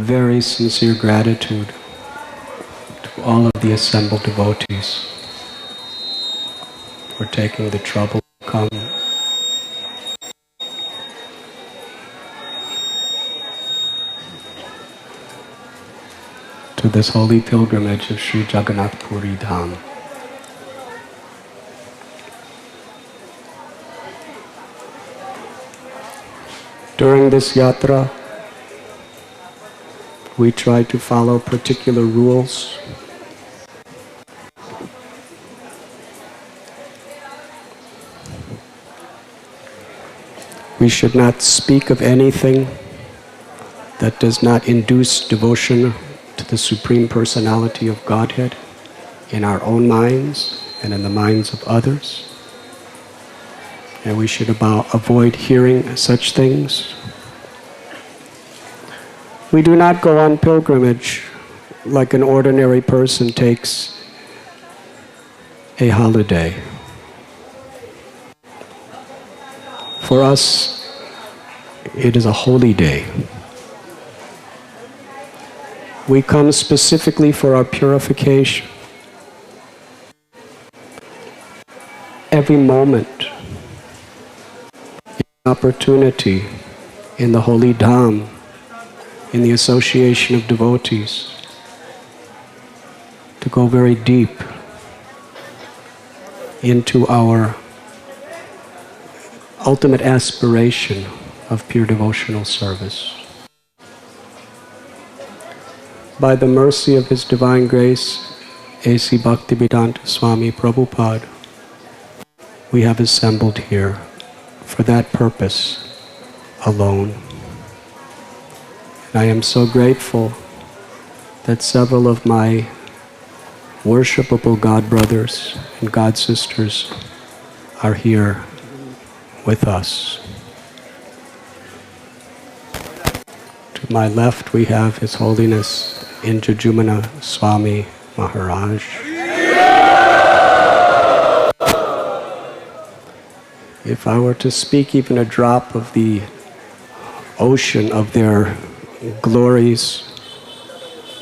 very sincere gratitude to all of the assembled devotees for taking the trouble to come to this holy pilgrimage of Sri Jagannath Puri Dham. During this yatra, we try to follow particular rules. We should not speak of anything that does not induce devotion to the Supreme Personality of Godhead in our own minds and in the minds of others. And we should avoid hearing such things. We do not go on pilgrimage like an ordinary person takes a holiday. For us, it is a holy day. We come specifically for our purification. Every moment, opportunity in the holy Dham, in the association of devotees, to go very deep into our ultimate aspiration of pure devotional service. By the mercy of His Divine Grace, A.C. Bhaktivedanta Swami Prabhupada, we have assembled here for that purpose alone. And I am so grateful that several of my worshipable God brothers and God sisters are here with us. To my left we have His Holiness Indrajumna Swami Maharaj. If I were to speak even a drop of the ocean of their glories,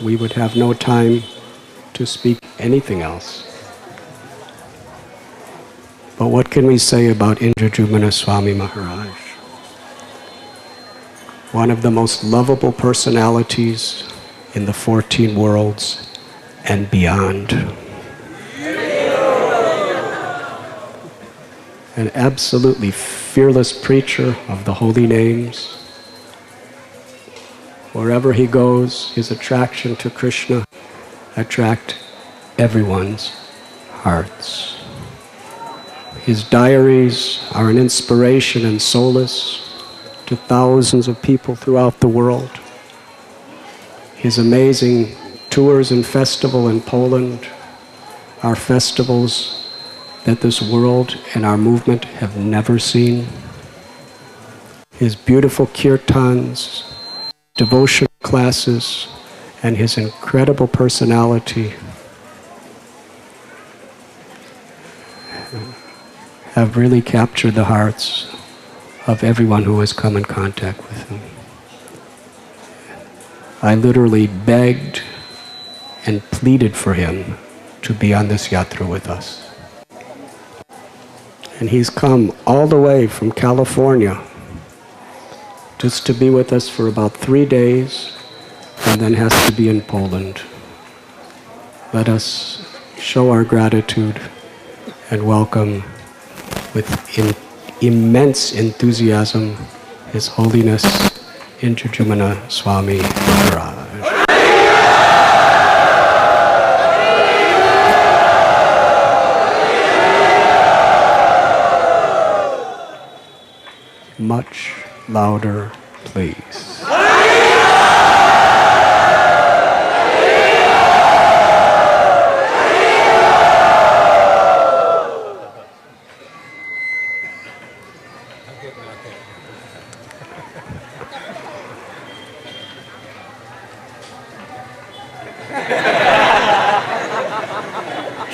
we would have no time to speak anything else. But what can we say about Indrajumna Swami Maharaj? One of the most lovable personalities in the 14 worlds and beyond. An absolutely fearless preacher of the holy names. Wherever he goes, his attraction to Krishna attracts everyone's hearts. His diaries are an inspiration and solace to thousands of people throughout the world. His amazing tours and festival in Poland are festivals that this world and our movement have never seen. His beautiful kirtans, devotion classes, and his incredible personality have really captured the hearts of everyone who has come in contact with him. I literally begged and pleaded for him to be on this yatra with us. And he's come all the way from California just to be with us for about 3 days and then has to be in Poland. Let us show our gratitude and welcome with immense enthusiasm His Holiness Indrajumna Swami Maharaj. Much louder, please.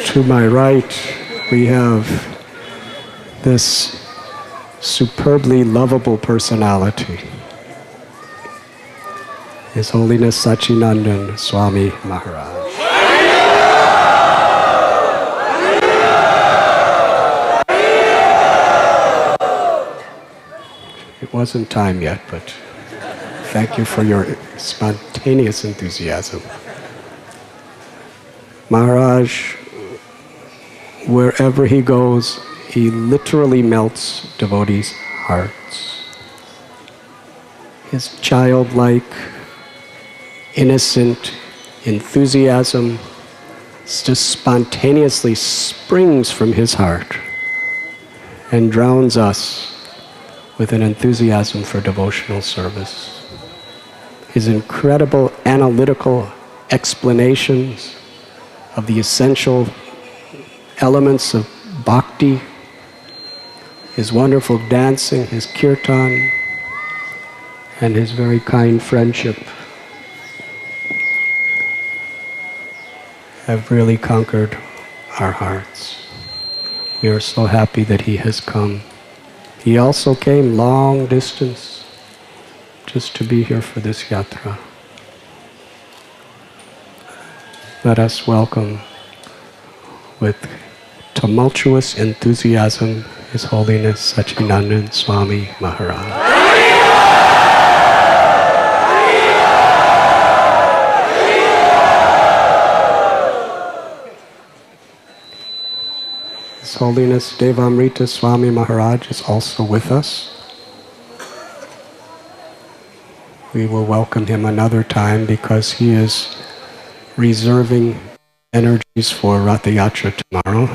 To my right, we have this superbly lovable personality. His Holiness Sachinandan Swami Maharaj. It wasn't time yet, but thank you for your spontaneous enthusiasm. Maharaj, wherever he goes, he literally melts devotees' hearts. His childlike, innocent enthusiasm just spontaneously springs from his heart and drowns us with an enthusiasm for devotional service. His incredible analytical explanations of the essential elements of bhakti, his wonderful dancing, his kirtan, and his very kind friendship have really conquered our hearts. We are so happy that he has come. He also came long distance just to be here for this yatra. Let us welcome with tumultuous enthusiasm His Holiness Sachinandan Swami Maharaj. His Holiness Devamrita Swami Maharaj is also with us. We will welcome him another time because he is reserving energies for Ratha Yatra tomorrow.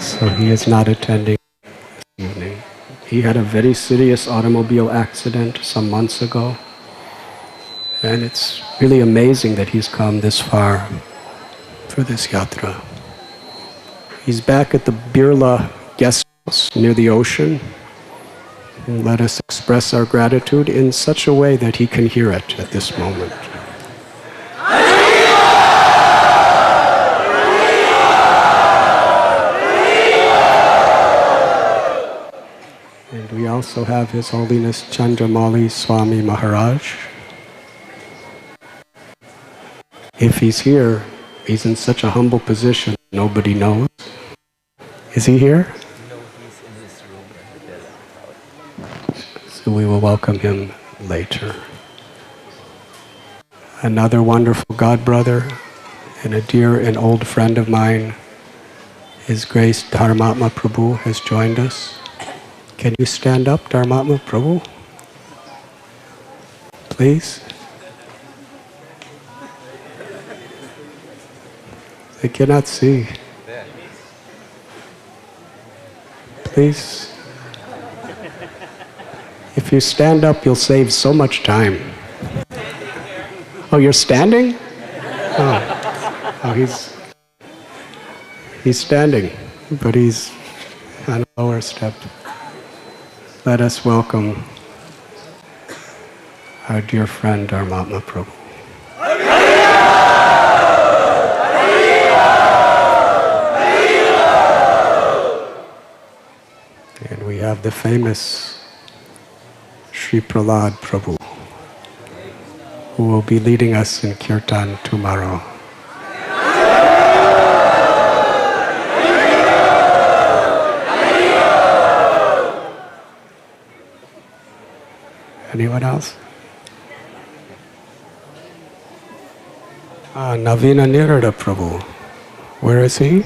So he is not attending this evening. He had a very serious automobile accident some months ago. And it's really amazing that he's come this far for this yatra. He's back at the Birla guest house near the ocean. And let us express our gratitude in such a way that he can hear it at this moment. And we also have His Holiness Chandramali Swami Maharaj. If he's here, he's in such a humble position, nobody knows. Is he here? No, he's in his room. So we will welcome him later. Another wonderful God brother and a dear and old friend of mine, His Grace Dharmatma Prabhu, has joined us. Can you stand up, Dharmatma Prabhu? Please. I cannot see. Please. If you stand up, you'll save so much time. Oh, you're standing? Oh, he's standing, but he's on a lower step. Let us welcome our dear friend Dharmatma Prabhu. And we have the famous Sri Prahlad Prabhu, who will be leading us in kirtan tomorrow. Anyone else? Navina Nirada Prabhu. Where is he?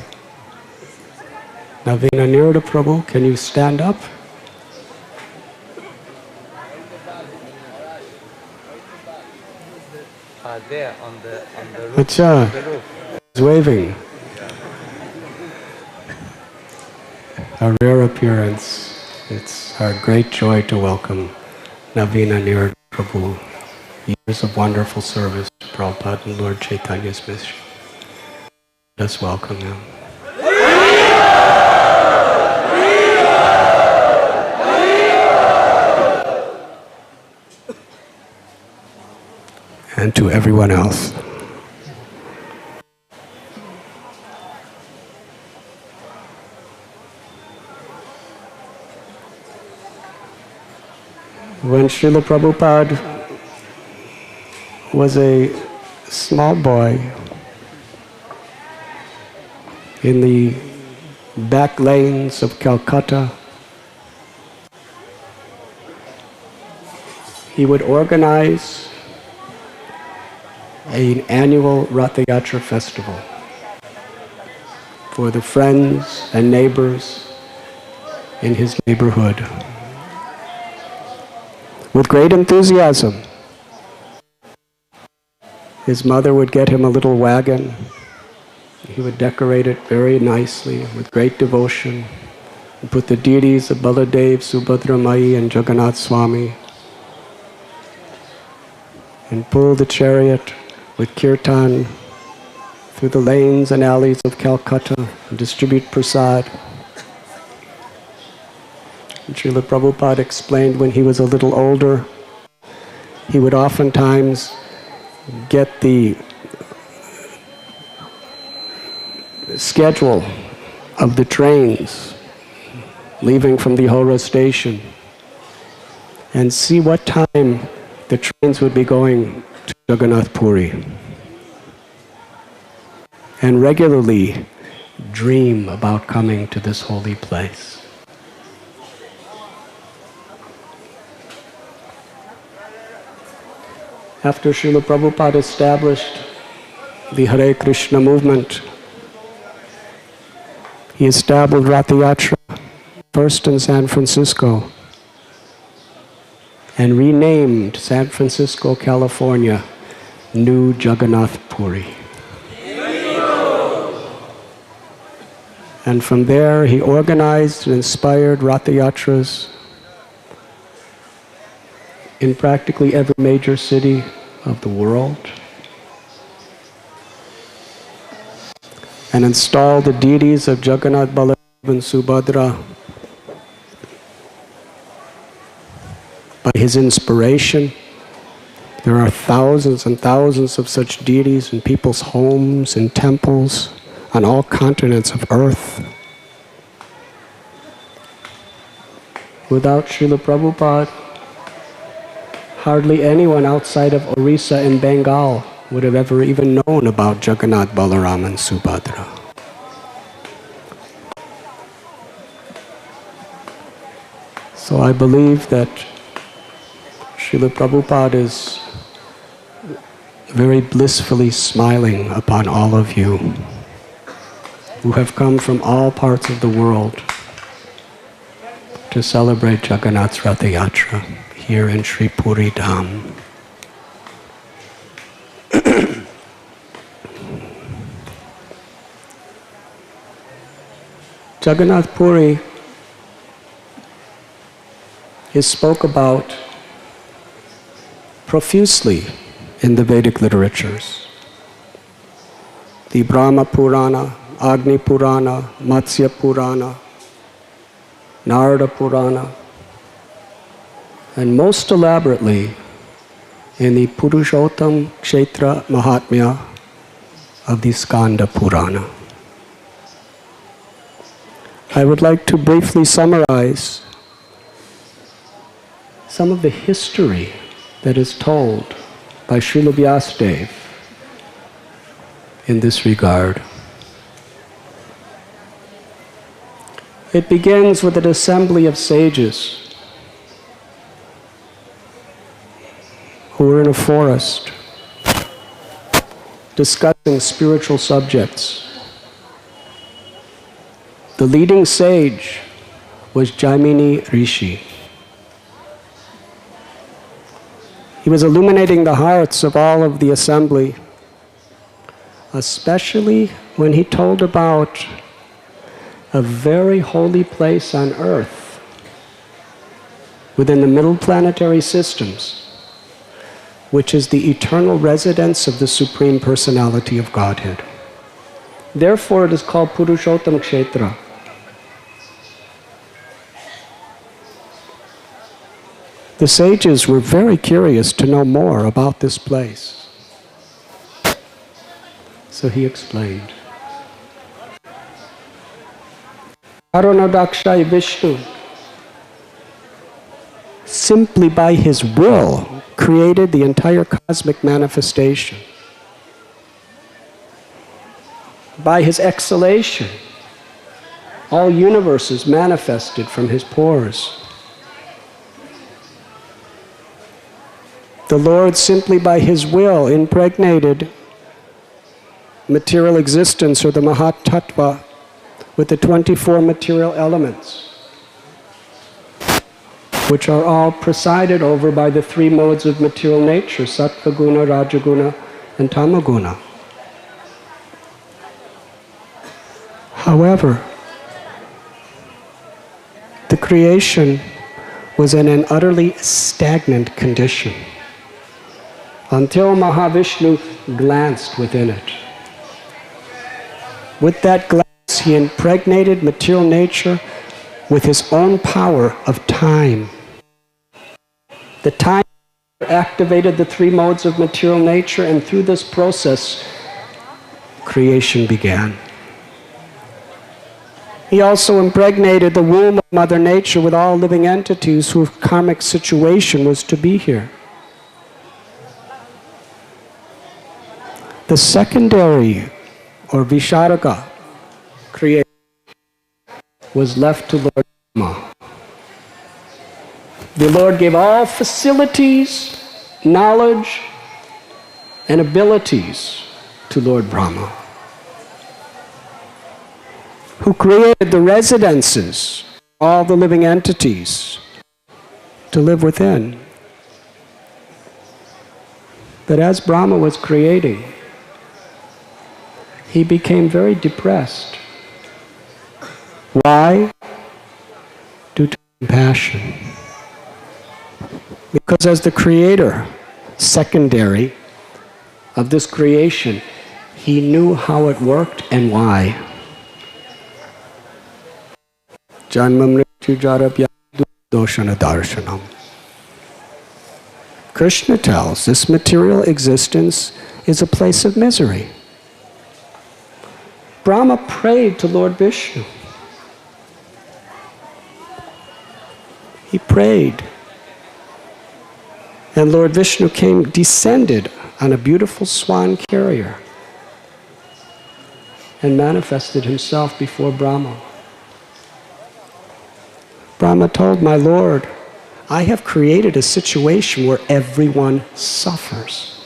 Navina Nirada Prabhu, can you stand up? There on the roof. Acha, he's waving. A rare appearance. It's our great joy to welcome Navina Nirada Prabhu. Years of wonderful service to Prabhupada and Lord Chaitanya's mission. Let us welcome him. And to everyone else. When Srila Prabhupada was a small boy in the back lanes of Calcutta. He would organize an annual Ratha Yatra festival for the friends and neighbors in his neighborhood. With great enthusiasm, his mother would get him a little wagon. He would decorate it very nicely with great devotion and put the deities of Baladev, Subhadra Mai and Jagannath Swami, and pull the chariot with kirtan through the lanes and alleys of Calcutta and distribute prasad. And Srila Prabhupada explained when he was a little older, he would oftentimes get the schedule of the trains leaving from the Howrah station and see what time the trains would be going to Jagannath Puri, and regularly dream about coming to this holy place. After Srila Prabhupada established the Hare Krishna movement, he established Ratha Yatra first in San Francisco and renamed San Francisco, California, New Jagannath Puri. And from there he organized and inspired Ratha Yatras in practically every major city of the world, and installed the deities of Jagannath, Baladev and Subhadra. By his inspiration, there are thousands and thousands of such deities in people's homes and temples on all continents of earth. Without Srila Prabhupada, hardly anyone outside of Orissa and Bengal would have ever even known about Jagannath, Balaram and Subhadra. So I believe that Srila Prabhupada is very blissfully smiling upon all of you who have come from all parts of the world to celebrate Jagannath's Ratha Yatra here in Sri Puri Dham. Jagannath Puri is spoke about profusely in the Vedic literatures. The Brahma Purana, Agni Purana, Matsya Purana, Narada Purana, and most elaborately in the Purushottam Kshetra Mahatmya of the Skanda Purana. I would like to briefly summarize some of the history that is told by Srila Vyasadeva in this regard. It begins with an assembly of sages who were in a forest discussing spiritual subjects. The leading sage was Jaimini Rishi. He was illuminating the hearts of all of the assembly, especially when he told about a very holy place on earth within the middle planetary systems, which is the eternal residence of the Supreme Personality of Godhead. Therefore, it is called Purushottam Kshetra. The sages were very curious to know more about this place. So he explained. Arunodakshay Vishnu, simply by his will, created the entire cosmic manifestation. By his exhalation, all universes manifested from his pores. The Lord simply by his will impregnated material existence, or the Mahatattva, with the 24 material elements, which are all presided over by the three modes of material nature, Sattva Guna, Rajaguna, and Tamaguna. However, the creation was in an utterly stagnant condition until Mahavishnu glanced within it. With that glance, he impregnated material nature with his own power of time. The time activated the three modes of material nature, and through this process, creation began. He also impregnated the womb of Mother Nature with all living entities whose karmic situation was to be here. The secondary, or Visharga, creation was left to Lord Brahma. The Lord gave all facilities, knowledge, and abilities to Lord Brahma, who created the residences, all the living entities, to live within. But as Brahma was creating, he became very depressed. Why? Due to compassion. Because as the creator, secondary, of this creation, he knew how it worked and why. Krishna tells this material existence is a place of misery. Brahma prayed to Lord Vishnu. He prayed. And Lord Vishnu descended on a beautiful swan carrier and manifested himself before Brahma. Brahma told my Lord, I have created a situation where everyone suffers.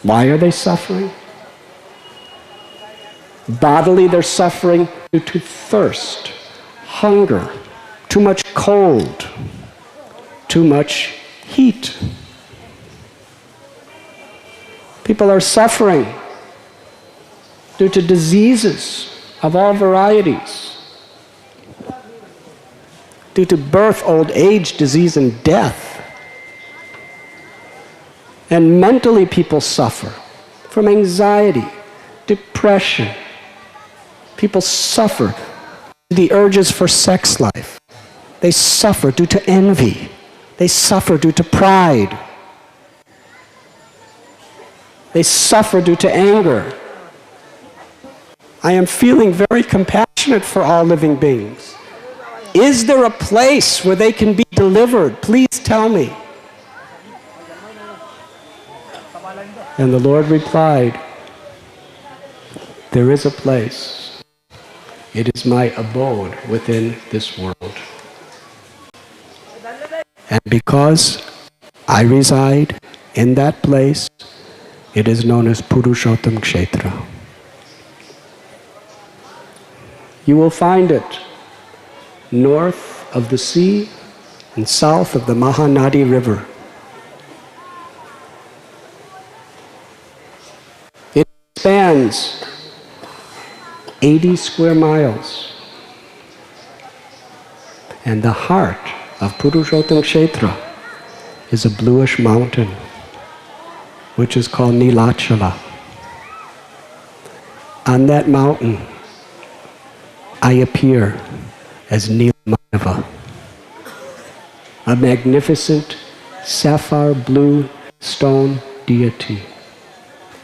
Why are they suffering? Bodily, they're suffering due to thirst, hunger, too much cold, too much heat. People are suffering due to diseases of all varieties, due to birth, old age, disease, and death. And mentally people suffer from anxiety, depression. People suffer the urges for sex life. They suffer due to envy. They suffer due to pride. They suffer due to anger. I am feeling very compassionate for all living beings. Is there a place where they can be delivered? Please tell me. And the Lord replied, there is a place. It is my abode within this world. And because I reside in that place, it is known as Purushottam Kshetra. You will find it north of the sea and south of the Mahanadi River. It spans 80 square miles. And the heart of Purushottam Kshetra is a bluish mountain, which is called Nilachala. On that mountain, I appear as Nilamadeva, a magnificent sapphire blue stone deity,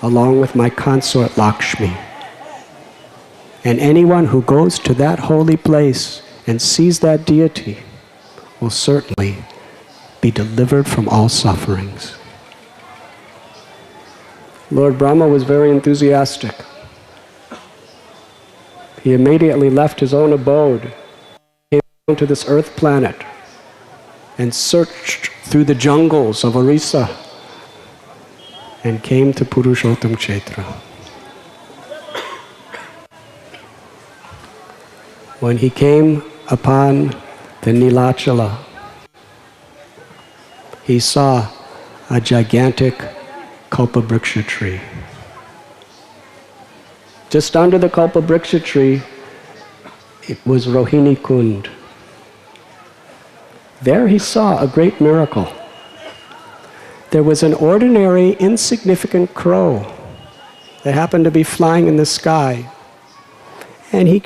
along with my consort Lakshmi. And anyone who goes to that holy place and sees that deity will certainly be delivered from all sufferings. Lord Brahma was very enthusiastic. He immediately left his own abode, came down to this earth planet, and searched through the jungles of Orissa and came to Purushottam Kshetra. When he came upon the Nilachala, he saw a gigantic Kalpabriksha tree. Just under the Kalpabriksha tree, it was Rohini Kund. There he saw a great miracle. There was an ordinary, insignificant crow that happened to be flying in the sky. And he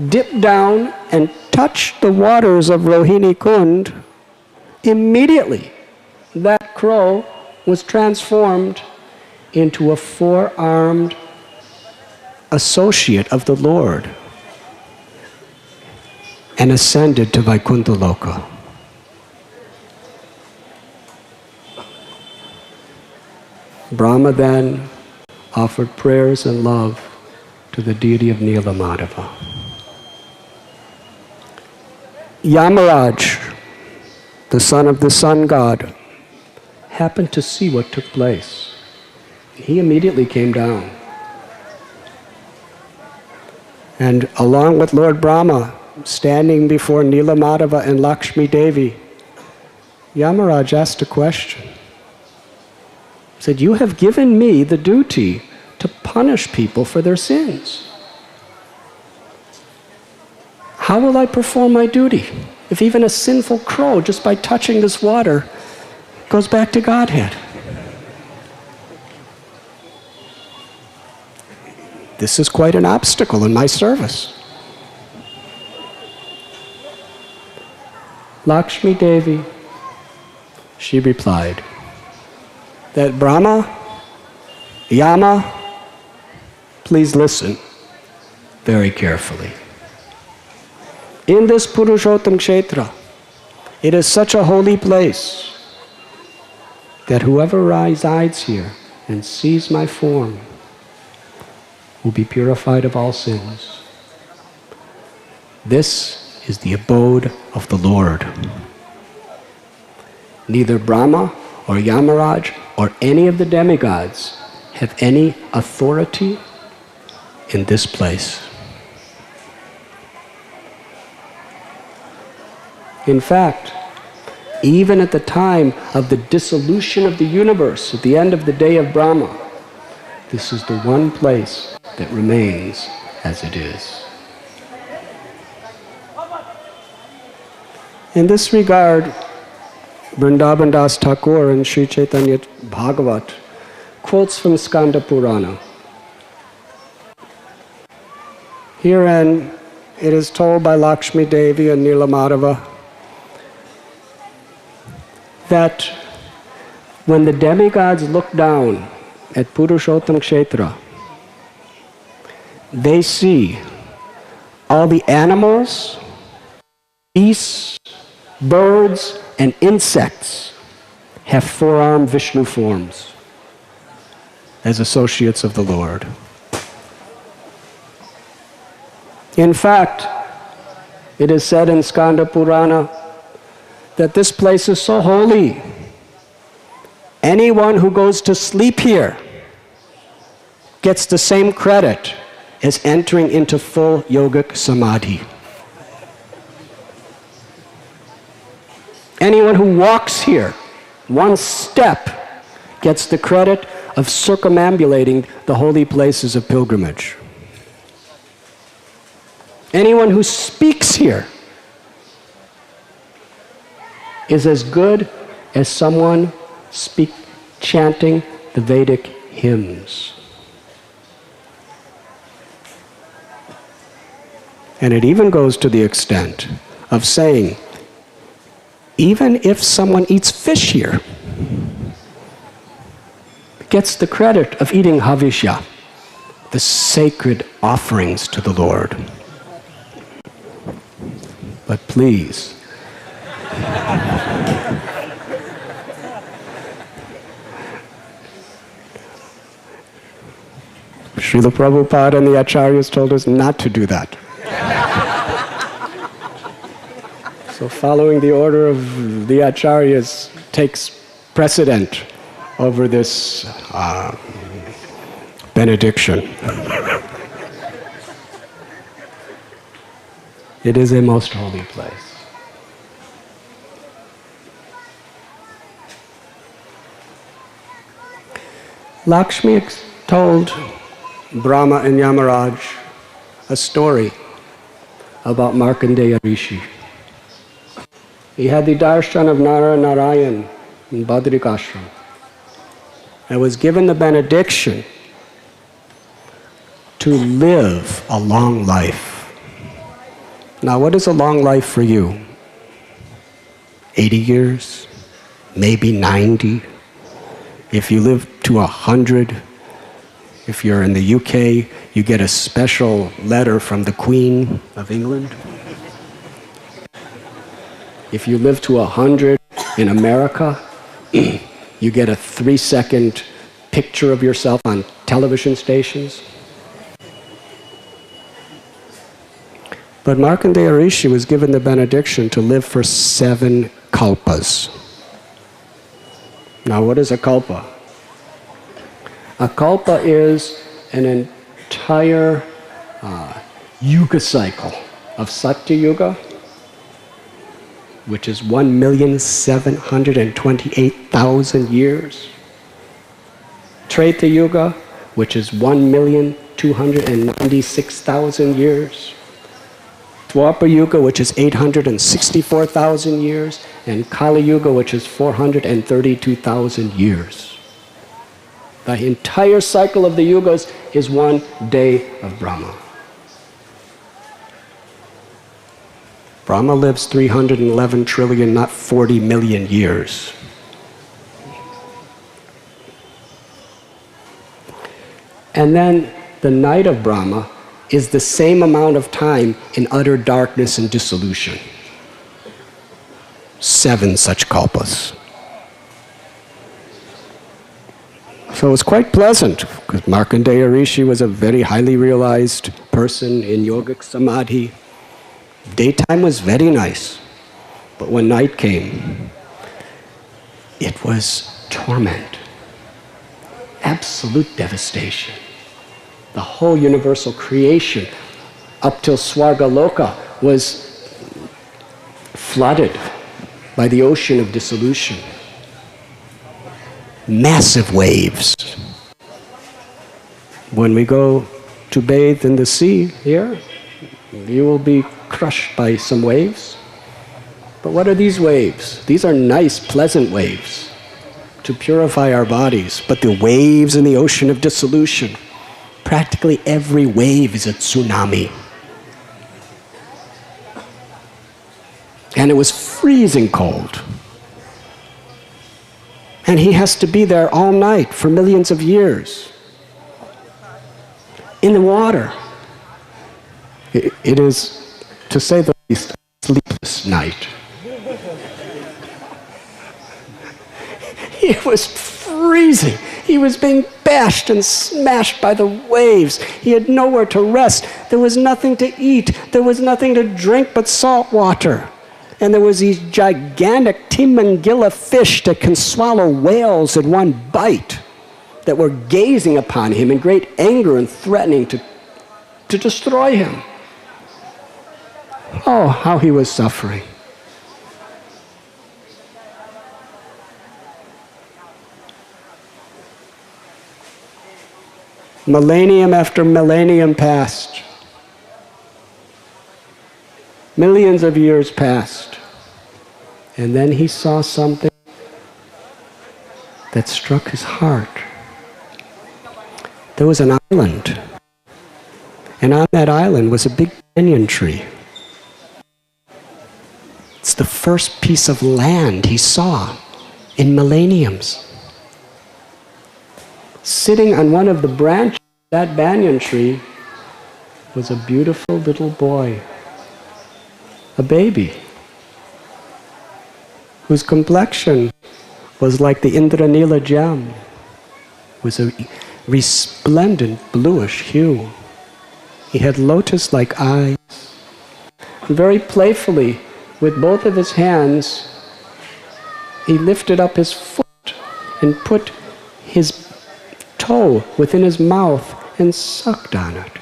dipped down and touched the waters of Rohini Kund. Immediately, that crow was transformed into a four-armed associate of the Lord and ascended to Vaikuntha Loka. Brahma then offered prayers and love to the deity of Nilamadeva. Yamaraj, the son of the sun god, happened to see what took place. He immediately came down. And along with Lord Brahma, standing before Nilamadeva and Lakshmi Devi, Yamaraj asked a question. He said, "You have given me the duty to punish people for their sins. How will I perform my duty if even a sinful crow, just by touching this water, goes back to Godhead?" This is quite an obstacle in my service. Lakshmi Devi, she replied that Brahma, Yama, please listen very carefully. In this Purushottam Kshetra, it is such a holy place that whoever resides here and sees my form will be purified of all sins. This is the abode of the Lord. Neither Brahma or Yamaraj or any of the demigods have any authority in this place. In fact, even at the time of the dissolution of the universe, at the end of the day of Brahma, this is the one place that remains as it is. In this regard, Vrindavan Das Thakur and Sri Chaitanya Bhagavat quotes from Skanda Purana. Herein, it is told by Lakshmi Devi and Nilamadeva that when the demigods look down at Purushottam Kshetra, they see all the animals, beasts, birds, and insects have four-armed Vishnu forms as associates of the Lord. In fact, it is said in Skanda Purana that this place is so holy, anyone who goes to sleep here gets the same credit as entering into full yogic samadhi. Anyone who walks here one step gets the credit of circumambulating the holy places of pilgrimage. Anyone who speaks here is as good as someone chanting the Vedic hymns. And it even goes to the extent of saying, even if someone eats fish here, gets the credit of eating havishya, the sacred offerings to the Lord. But please, Srila Prabhupada and the Acharyas told us not to do that. So following the order of the Acharyas takes precedent over this benediction. It is a most holy place. Lakshmi told Brahma and Yamaraj a story about Markandeya Rishi. He had the darshan of Narayan in Badrikashram and was given the benediction to live a long life. Now, what is a long life for you? 80 years? Maybe 90? If you live to 100, if you're in the UK, you get a special letter from the Queen of England. If you live to 100 in America, you get a 3-second picture of yourself on television stations. But Markandeya Rishi was given the benediction to live for 7 kalpas. Now, what is a kalpa? A kalpa is an entire yuga cycle of Satya Yuga, which is 1,728,000 years. Treta Yuga, which is 1,296,000 years. Dwapara Yuga, which is 864,000 years, and Kali Yuga, which is 432,000 years. The entire cycle of the yugas is one day of Brahma. Brahma lives 311 trillion, not 40 million years. And then the night of Brahma is the same amount of time in utter darkness and dissolution. 7 such kalpas. So it's quite pleasant, because Markandeya Rishi was a very highly realized person in yogic samadhi. Daytime was very nice, but when night came, it was torment, absolute devastation. The whole universal creation, up till Swargaloka, was flooded by the ocean of dissolution. Massive waves. When we go to bathe in the sea here, you will be crushed by some waves. But what are these waves? These are nice, pleasant waves to purify our bodies. But the waves in the ocean of dissolution, practically every wave is a tsunami. And it was freezing cold. And he has to be there all night for millions of years. In the water. It is, to say the least, a sleepless night. It was freezing. He was being bashed and smashed by the waves. He had nowhere to rest. There was nothing to eat. There was nothing to drink but salt water. And there was these gigantic Timangila fish that can swallow whales in one bite that were gazing upon him in great anger and threatening to destroy him. Oh, how he was suffering. Millennium after millennium passed. Millions of years passed. And then he saw something that struck his heart. There was an island. And on that island was a big banyan tree. It's the first piece of land he saw in millenniums. Sitting on one of the branches of that banyan tree was a beautiful little boy, a baby, whose complexion was like the Indranila gem. Was resplendent bluish hue. He had lotus-like eyes. And very playfully, with both of his hands, he lifted up his foot and put his toe within his mouth and sucked on it.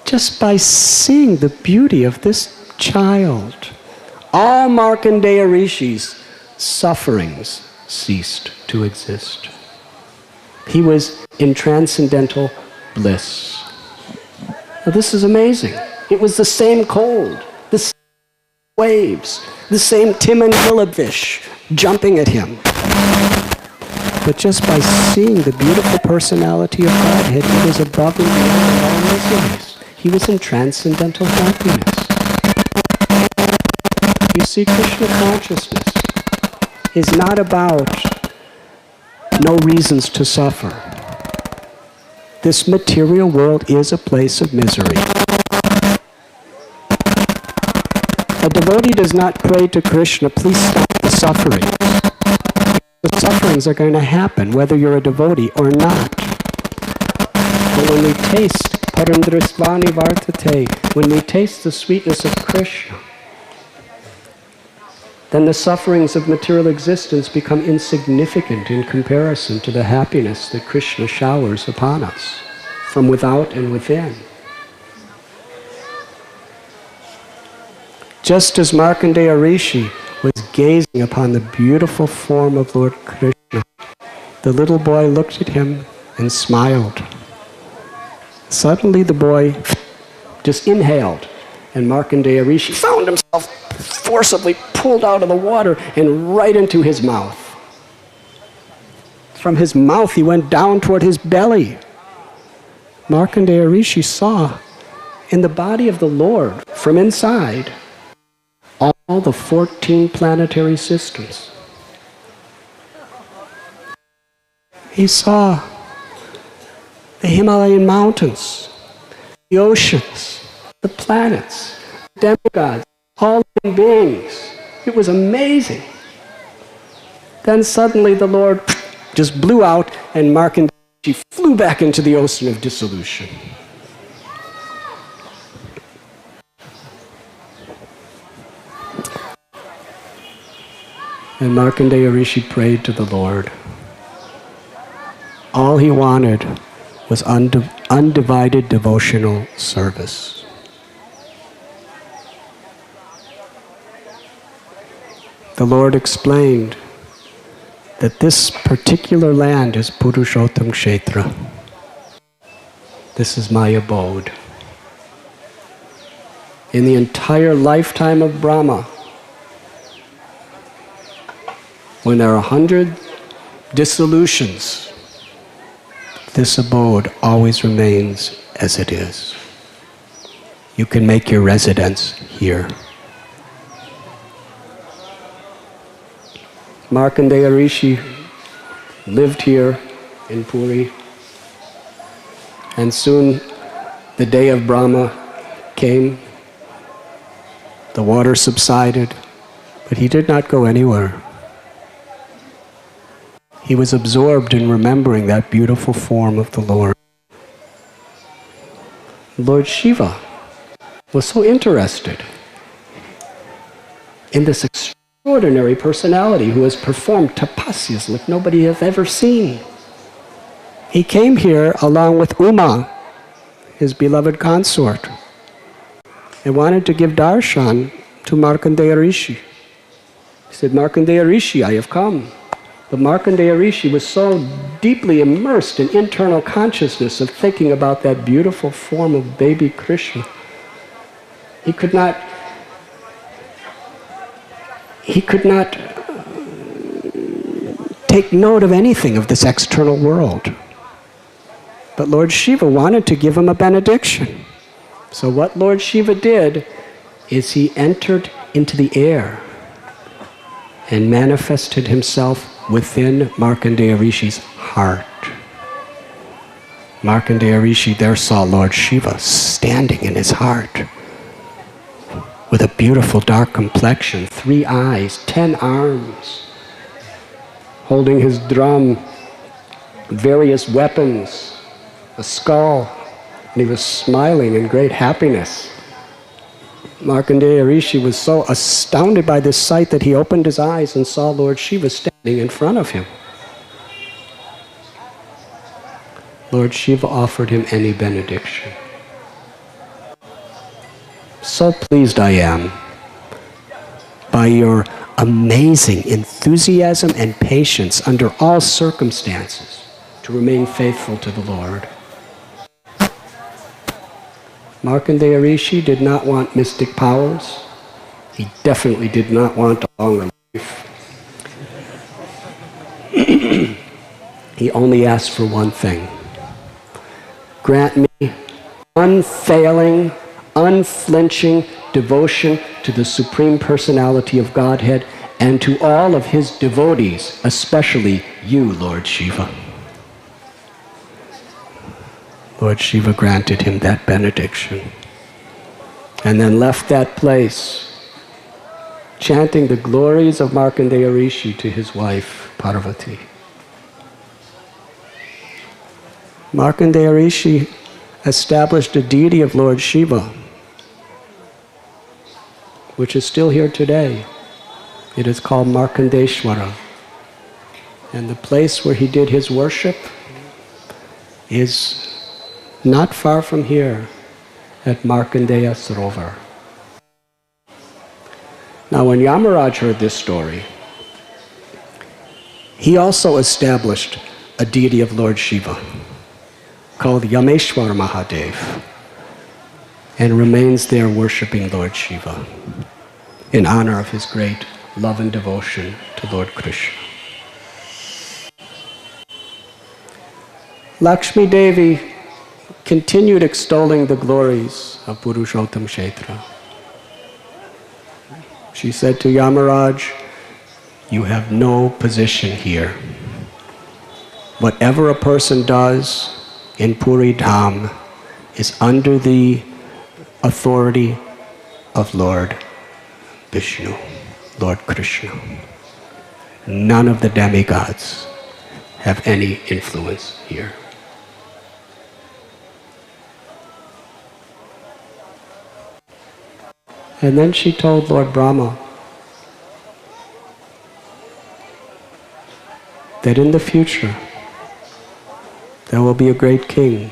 Just by seeing the beauty of this child, all Markandeya Rishi's sufferings ceased to exist. He was in transcendental bliss. Now this is amazing. It was the same cold, the same waves, the same Timandilavish jumping at him. But just by seeing the beautiful personality of Godhead, he was above and beyond all miseries. He was in transcendental happiness. You see, Krishna consciousness is not about no reasons to suffer. This material world is a place of misery. A devotee does not pray to Krishna, please stop the suffering. The sufferings are going to happen whether you're a devotee or not. But when we taste Paramdrisvani Vartate, when we taste the sweetness of Krishna, then the sufferings of material existence become insignificant in comparison to the happiness that Krishna showers upon us from without and within. Just as Markandeya Rishi was gazing upon the beautiful form of Lord Krishna, the little boy looked at him and smiled. Suddenly the boy just inhaled, and Markandeya Rishi found himself forcibly pulled out of the water and right into his mouth. From his mouth he went down toward his belly. Markandeya Rishi saw in the body of the Lord, from inside, all the 14 planetary systems. He saw the Himalayan mountains, the oceans, the planets, the demigods, all living beings. It was amazing. Then suddenly the Lord just blew out and Markandeya flew back into the ocean of dissolution. And Markandeya Rishi prayed to the Lord. All he wanted was undivided devotional service. The Lord explained that this particular land is Purushottam Kshetra. This is my abode. In the entire lifetime of Brahma, when there are 100 dissolutions, this abode always remains as it is. You can make your residence here. Markandeya Rishi lived here in Puri, and soon the day of Brahma came. The water subsided, but he did not go anywhere. He was absorbed in remembering that beautiful form of the Lord. Lord Shiva was so interested in this extraordinary personality who has performed tapasyas like nobody has ever seen. He came here along with Uma, his beloved consort, and wanted to give darshan to Markandeya Rishi. He said, Markandeya Rishi, I have come. But Markandeya Rishi was so deeply immersed in internal consciousness of thinking about that beautiful form of baby Krishna. He could not take note of anything of this external world. But Lord Shiva wanted to give him a benediction. So what Lord Shiva did is he entered into the air and manifested himself within Markandeya Rishi's heart. Markandeya Rishi there saw Lord Shiva standing in his heart with a beautiful dark complexion, 3 eyes, 10 arms, holding his drum various weapons, a skull, and he was smiling in great happiness. Markandeya Rishi was so astounded by this sight that he opened his eyes and saw Lord Shiva standing in front of him. Lord Shiva offered him any benediction. So pleased I am by your amazing enthusiasm and patience under all circumstances to remain faithful to the Lord. Markandeya Rishi did not want mystic powers. He definitely did not want a longer life. He only asked for one thing. Grant me unfailing, unflinching devotion to the Supreme Personality of Godhead and to all of His devotees, especially you, Lord Shiva. Lord Shiva granted him that benediction and then left that place, chanting the glories of Markandeya Rishi to his wife, Parvati. Markandeya Rishi established a deity of Lord Shiva, which is still here today. It is called Markandeshwara. And the place where he did his worship is not far from here at Markandeya Sarovar. Now when Yamaraj heard this story, he also established a deity of Lord Shiva called Yameshwar Mahadev and remains there worshipping Lord Shiva in honor of his great love and devotion to Lord Krishna. Lakshmi Devi continued extolling the glories of Purushottam Kshetra. She said to Yamaraj, you have no position here. Whatever a person does in Puri Dham is under the authority of Lord Vishnu, Lord Krishna. None of the demigods have any influence here. And then she told Lord Brahma that in the future there will be a great king.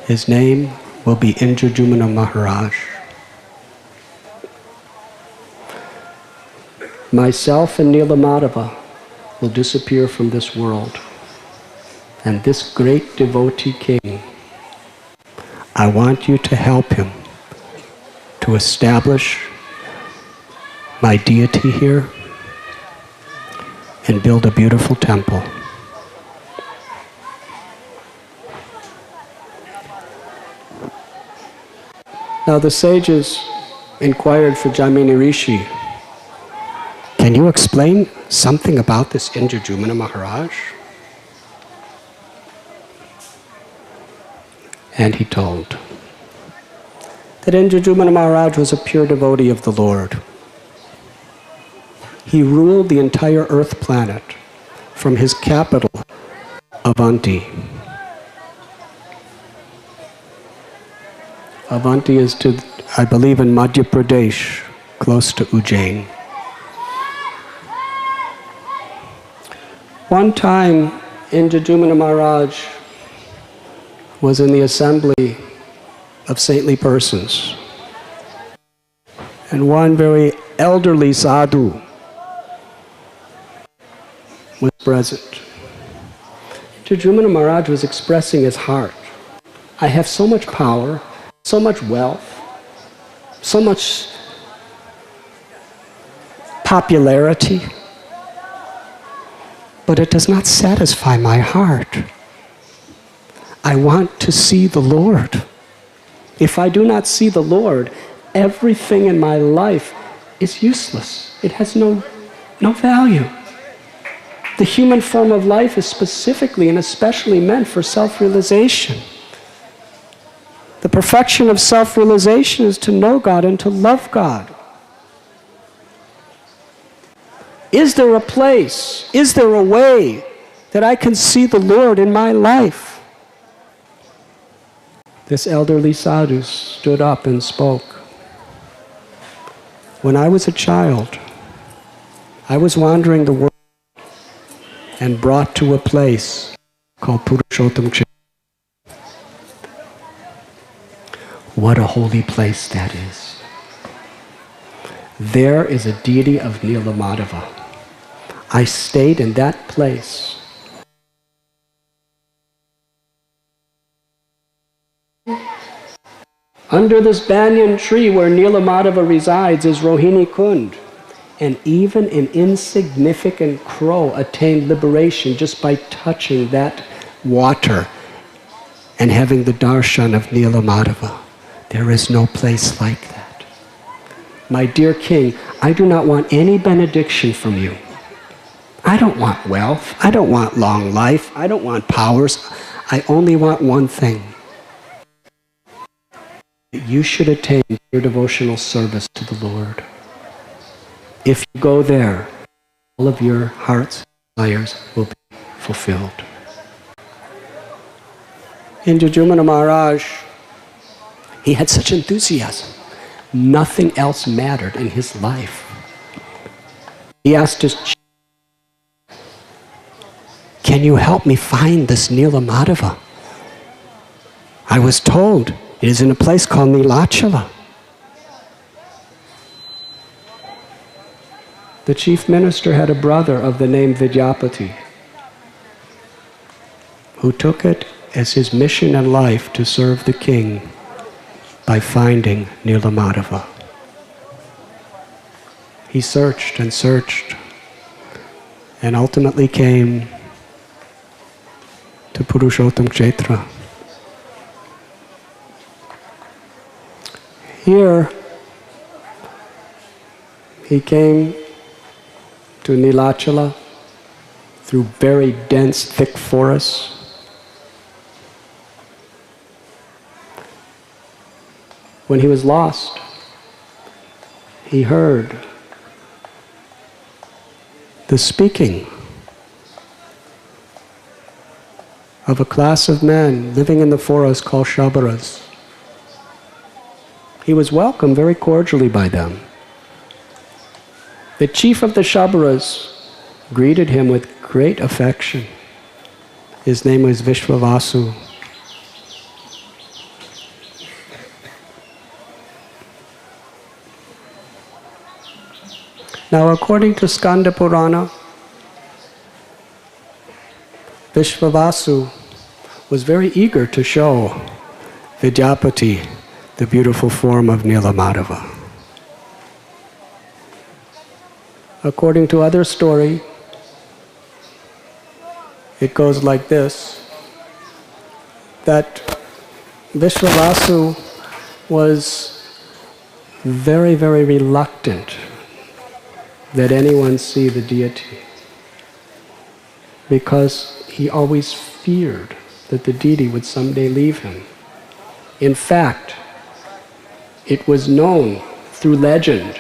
His name will be Indradyumna Maharaj. Myself and Nilamadeva will disappear from this world. And this great devotee king, I want you to help him to establish my deity here and build a beautiful temple. Now the sages inquired for Jaimini Rishi, can you explain something about this Indradyumna Maharaj? And he told that Indradyumna Maharaj was a pure devotee of the Lord. He ruled the entire earth planet from his capital, Avanti. Avanti is to, I believe, in Madhya Pradesh, close to Ujjain. One time, Indradyumna Maharaj was in the assembly of saintly persons. And one very elderly sadhu was present. Indradyumna Maharaj was expressing his heart. I have so much power, so much wealth, so much popularity, but it does not satisfy my heart. I want to see the Lord. If I do not see the Lord, everything in my life is useless. It has no value. The human form of life is specifically and especially meant for self-realization. The perfection of self-realization is to know God and to love God. Is there a place, is there a way that I can see the Lord in my life. This elderly sadhu stood up and spoke. When I was a child, I was wandering the world and brought to a place called Purushottam Kshetra. What a holy place that is. There is a deity of Nilamadeva. I stayed in that place. Under this banyan tree where Nilamadeva resides is Rohini Kund. And even an insignificant crow attained liberation just by touching that water and having the darshan of Nilamadeva. There is no place like that. My dear king, I do not want any benediction from you. I don't want wealth. I don't want long life. I don't want powers. I only want one thing. You should attain your devotional service to the Lord. If you go there, all of your heart's desires will be fulfilled. In Jajumana Maharaj, he had such enthusiasm. Nothing else mattered in his life. He asked his chief, can you help me find this Nilamadeva? I was told it is in a place called Nilachala. The chief minister had a brother of the name Vidyapati who took it as his mission in life to serve the king by finding Nilamadeva. He searched and searched and ultimately came to Purushottam Kshetra. Here, he came to Nilachala through very dense, thick forests. When he was lost, he heard the speaking of a class of men living in the forest called Shabaras. He was welcomed very cordially by them. The chief of the Shabaras greeted him with great affection. His name was Vishwavasu. Now, according to Skanda Purana, Vishwavasu was very eager to show Vidyapati the beautiful form of Nilamadeva. According to other story, it goes like this, that Vishwavasu was very, very reluctant that anyone see the deity, because he always feared that the deity would someday leave him. In fact, it was known through legend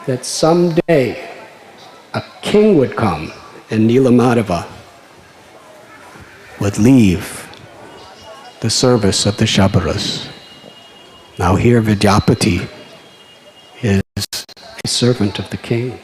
that someday a king would come and Nilamadeva would leave the service of the Shabaras. Now here Vidyapati is a servant of the king.